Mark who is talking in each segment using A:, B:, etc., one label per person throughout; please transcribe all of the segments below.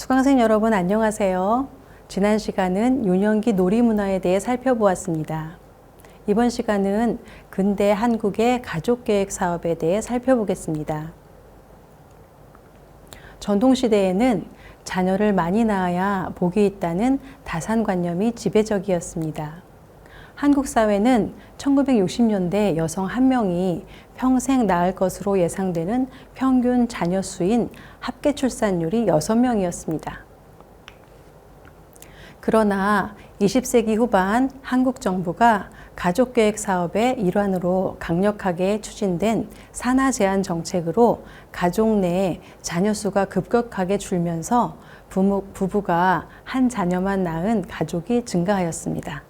A: 수강생 여러분 안녕하세요. 지난 시간은 유년기 놀이문화에 대해 살펴보았습니다. 이번 시간은 근대 한국의 가족계획 사업에 대해 살펴보겠습니다. 전통시대에는 자녀를 많이 낳아야 복이 있다는 다산관념이 지배적이었습니다. 한국 사회는 1960년대 여성 한 명이 평생 낳을 것으로 예상되는 평균 자녀 수인 합계 출산율이 6명이었습니다. 그러나 20세기 후반 한국 정부가 가족계획 사업의 일환으로 강력하게 추진된 산하 제한 정책으로 가족 내 자녀 수가 급격하게 줄면서 부부가 한 자녀만 낳은 가족이 증가하였습니다.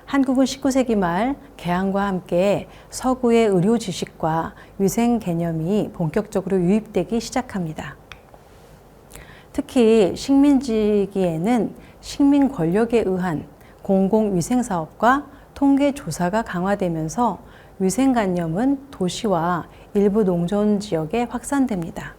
A: 한국은 19세기 말 개항과 함께 서구의 의료 지식과 위생 개념이 본격적으로 유입되기 시작합니다. 특히 식민지기에는 식민 권력에 의한 공공위생사업과 통계조사가 강화되면서 위생관념은 도시와 일부 농촌 지역에 확산됩니다.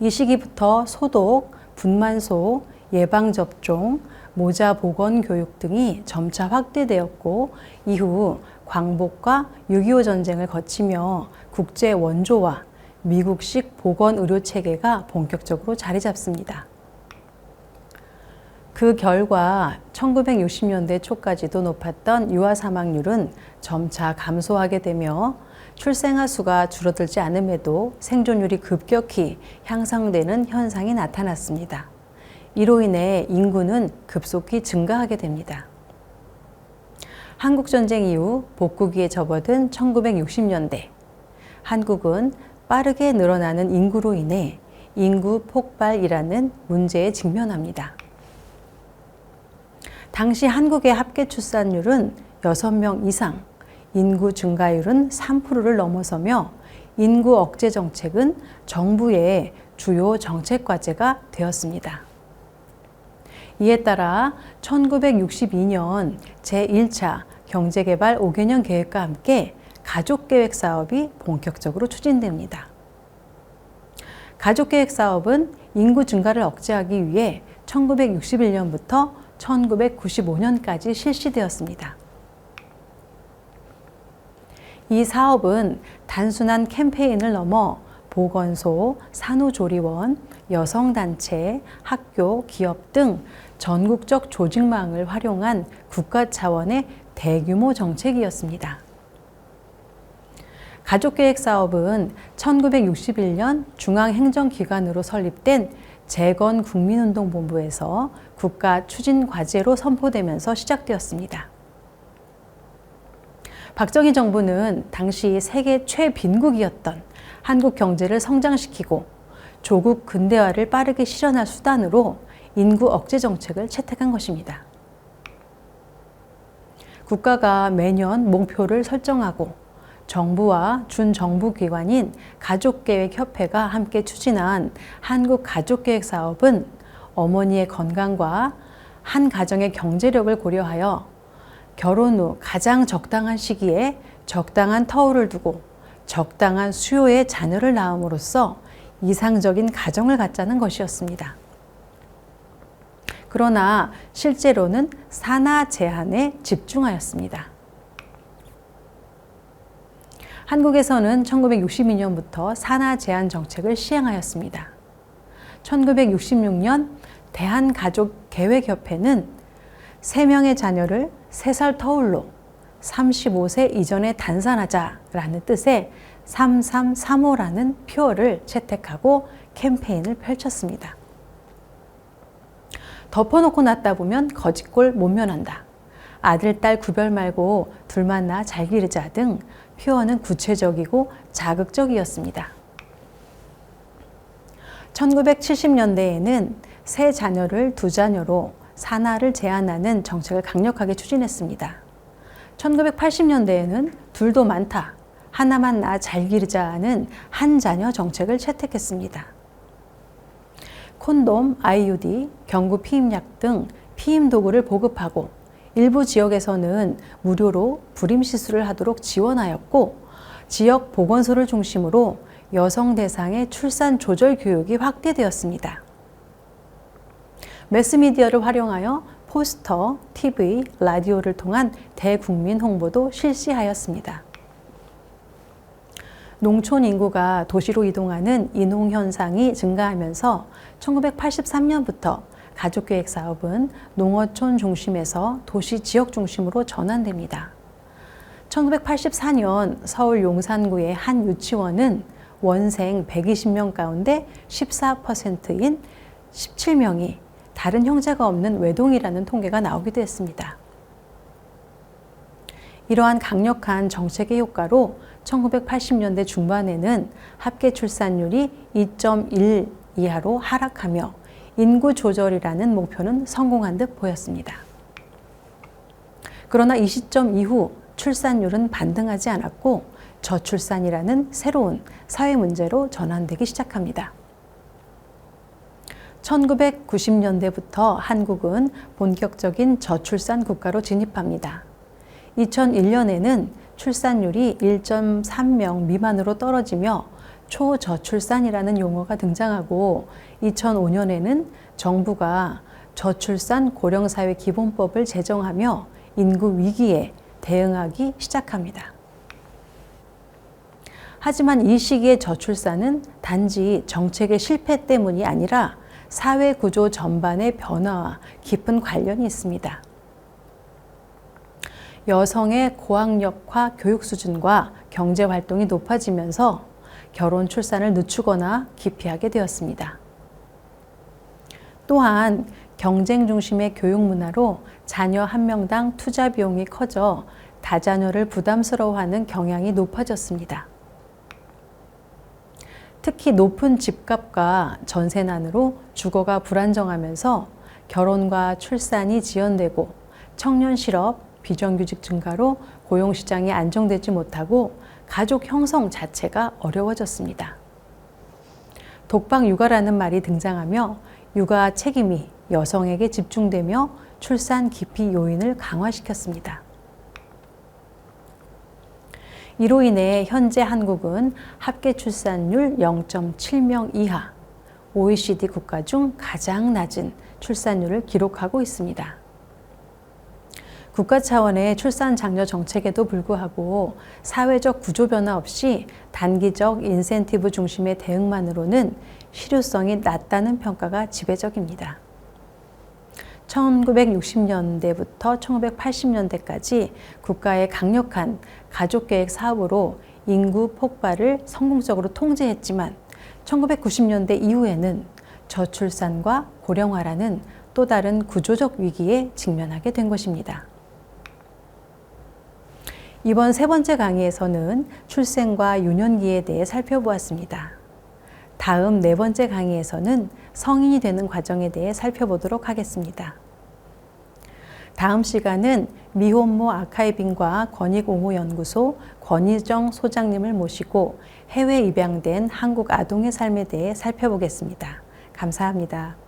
A: 이 시기부터 소독, 분만소, 예방접종, 모자 보건 교육 등이 점차 확대되었고 이후 광복과 6.25 전쟁을 거치며 국제 원조와 미국식 보건 의료 체계가 본격적으로 자리 잡습니다. 그 결과 1960년대 초까지도 높았던 유아 사망률은 점차 감소하게 되며 출생아 수가 줄어들지 않음에도 생존율이 급격히 향상되는 현상이 나타났습니다. 이로 인해 인구는 급속히 증가하게 됩니다. 한국전쟁 이후 복구기에 접어든 1960년대, 한국은 빠르게 늘어나는 인구로 인해 인구 폭발이라는 문제에 직면합니다. 당시 한국의 합계 출산율은 6명 이상, 인구 증가율은 3%를 넘어서며 인구 억제 정책은 정부의 주요 정책 과제가 되었습니다. 이에 따라 1962년 제1차 경제개발 5개년 계획과 함께 가족계획 사업이 본격적으로 추진됩니다. 가족계획 사업은 인구 증가를 억제하기 위해 1961년부터 1995년까지 실시되었습니다. 이 사업은 단순한 캠페인을 넘어 보건소, 산후조리원, 여성단체, 학교, 기업 등 전국적 조직망을 활용한 국가 차원의 대규모 정책이었습니다. 가족계획 사업은 1961년 중앙행정기관으로 설립된 재건국민운동본부에서 국가 추진 과제로 선포되면서 시작되었습니다. 박정희 정부는 당시 세계 최빈국이었던 한국 경제를 성장시키고 조국 근대화를 빠르게 실현할 수단으로 인구 억제 정책을 채택한 것입니다. 국가가 매년 목표를 설정하고 정부와 준정부기관인 가족계획협회가 함께 추진한 한국가족계획 사업은 어머니의 건강과 한 가정의 경제력을 고려하여 결혼 후 가장 적당한 시기에 적당한 터울을 두고 적당한 수요의 자녀를 낳음으로써 이상적인 가정을 갖자는 것이었습니다. 그러나 실제로는 산하 제한에 집중하였습니다. 한국에서는 1962년부터 산하 제한 정책을 시행하였습니다. 1966년 대한가족계획협회는 3명의 자녀를 3살 터울로 35세 이전에 단산하자라는 뜻의 3335라는 표어를 채택하고 캠페인을 펼쳤습니다. 덮어놓고 낳다 보면 거짓골 못 면한다. 아들, 딸 구별 말고 둘만 낳아 잘 기르자 등 표현은 구체적이고 자극적이었습니다. 1970년대에는 세 자녀를 2자녀로 산하를 제한하는 정책을 강력하게 추진했습니다. 1980년대에는 둘도 많다, 하나만 낳아 잘 기르자는 한 자녀 정책을 채택했습니다. 콘돔, IUD, 경구 피임약 등 피임 도구를 보급하고 일부 지역에서는 무료로 불임 시술을 하도록 지원하였고 지역 보건소를 중심으로 여성 대상의 출산 조절 교육이 확대되었습니다. 매스미디어를 활용하여 포스터, TV, 라디오를 통한 대국민 홍보도 실시하였습니다. 농촌 인구가 도시로 이동하는 이농 현상이 증가하면서 1983년부터 가족계획 사업은 농어촌 중심에서 도시 지역 중심으로 전환됩니다. 1984년 서울 용산구의 한 유치원은 원생 120명 가운데 14%인 17명이 다른 형제가 없는 외동이라는 통계가 나오기도 했습니다. 이러한 강력한 정책의 효과로 1980년대 중반에는 합계 출산율이 2.1 이하로 하락하며 인구 조절이라는 목표는 성공한 듯 보였습니다. 그러나 이 시점 이후 출산율은 반등하지 않았고 저출산이라는 새로운 사회 문제로 전환되기 시작합니다. 1990년대부터 한국은 본격적인 저출산 국가로 진입합니다. 2001년에는 출산율이 1.3명 미만으로 떨어지며 초저출산이라는 용어가 등장하고 2005년에는 정부가 저출산 고령사회 기본법을 제정하며 인구 위기에 대응하기 시작합니다. 하지만 이 시기의 저출산은 단지 정책의 실패 때문이 아니라 사회 구조 전반의 변화와 깊은 관련이 있습니다. 여성의 고학력화 교육 수준과 경제 활동이 높아지면서 결혼 출산을 늦추거나 기피하게 되었습니다. 또한 경쟁 중심의 교육 문화로 자녀 한 명당 투자 비용이 커져 다자녀를 부담스러워하는 경향이 높아졌습니다. 특히 높은 집값과 전세난으로 주거가 불안정하면서 결혼과 출산이 지연되고 청년 실업, 비정규직 증가로 고용시장이 안정되지 못하고 가족 형성 자체가 어려워졌습니다. 독박 육아라는 말이 등장하며 육아 책임이 여성에게 집중되며 출산 기피 요인을 강화시켰습니다. 이로 인해 현재 한국은 합계 출산율 0.7명 이하, OECD 국가 중 가장 낮은 출산율을 기록하고 있습니다. 국가 차원의 출산 장려 정책에도 불구하고 사회적 구조 변화 없이 단기적 인센티브 중심의 대응만으로는 실효성이 낮다는 평가가 지배적입니다. 1960년대부터 1980년대까지 국가의 강력한 가족계획 사업으로 인구 폭발을 성공적으로 통제했지만 1990년대 이후에는 저출산과 고령화라는 또 다른 구조적 위기에 직면하게 된 것입니다. 이번 세 번째 강의에서는 출생과 유년기에 대해 살펴보았습니다. 다음 네 번째 강의에서는 성인이 되는 과정에 대해 살펴보도록 하겠습니다. 다음 시간은 미혼모 아카이빙과 권익옹호연구소 권희정 소장님을 모시고 해외 입양된 한국 아동의 삶에 대해 살펴보겠습니다. 감사합니다.